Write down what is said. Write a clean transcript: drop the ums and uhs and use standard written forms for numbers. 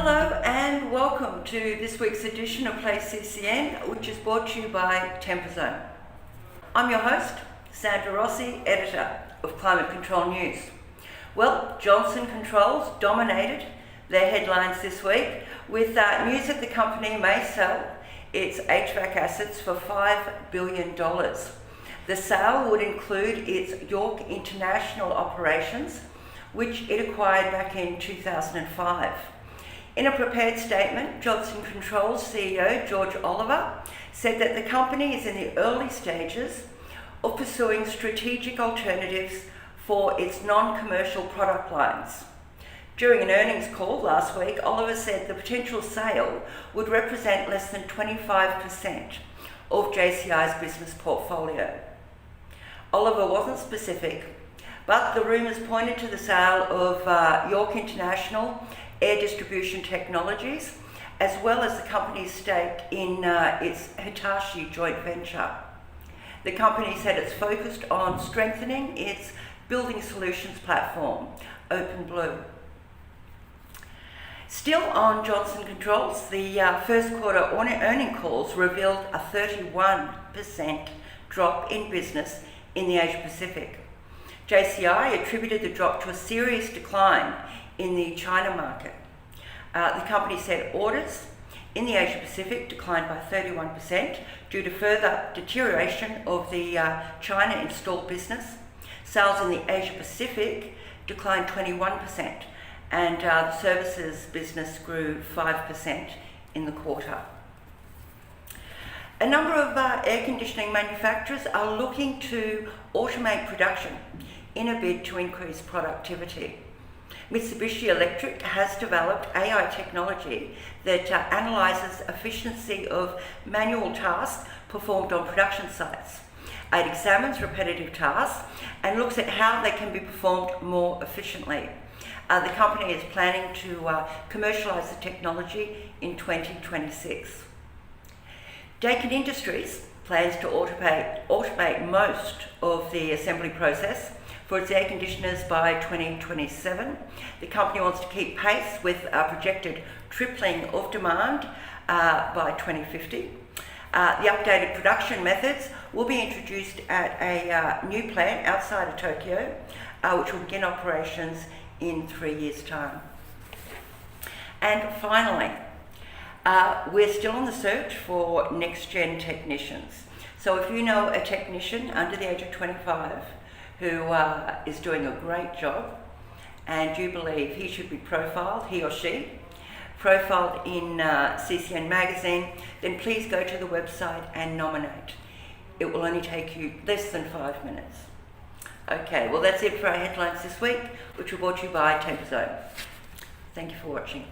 Hello and welcome to this week's edition of Play CCN, which is brought to you by Temperzone. I'm your host, Sandra Rossi, editor of Climate Control News. Well, Johnson Controls dominated their headlines this week with news that the company may sell its HVAC assets for $5 billion. The sale would include its York International operations, which it acquired back in 2005. In a prepared statement, Johnson Controls CEO George Oliver said that the company is in the early stages of pursuing strategic alternatives for its non-commercial product lines. During an earnings call last week, Oliver said the potential sale would represent less than 25% of JCI's business portfolio. Oliver wasn't specific, but the rumours pointed to the sale of York International Air Distribution Technologies, as well as the company's stake in its Hitachi joint venture. The company said it's focused on strengthening its building solutions platform, OpenBlue. Still on Johnson Controls, the first quarter earning calls revealed a 31% drop in business in the Asia Pacific. JCI attributed the drop to a serious decline in the China market. The company said orders in the Asia Pacific declined by 31% due to further deterioration of the China installed business. Sales in the Asia Pacific declined 21%, and the services business grew 5% in the quarter. A number of air conditioning manufacturers are looking to automate production in a bid to increase productivity. Mitsubishi Electric has developed AI technology that analyses efficiency of manual tasks performed on production sites. It examines repetitive tasks and looks at how they can be performed more efficiently. The company is planning to commercialise the technology in 2026. Daikin Industries plans to automate most of the assembly process for its air conditioners by 2027. The company wants to keep pace with a projected tripling of demand by 2050. The updated production methods will be introduced at a new plant outside of Tokyo, which will begin operations in 3 years' time. And finally, we're still on the search for NextGen technicians. So if you know a technician under the age of 25 who is doing a great job and you believe he should be profiled, he or she, profiled in CCN magazine, then please go to the website and nominate. It will only take you less than 5 minutes. Okay, well that's it for our headlines this week, which were brought to you by Temperzone. Thank you for watching.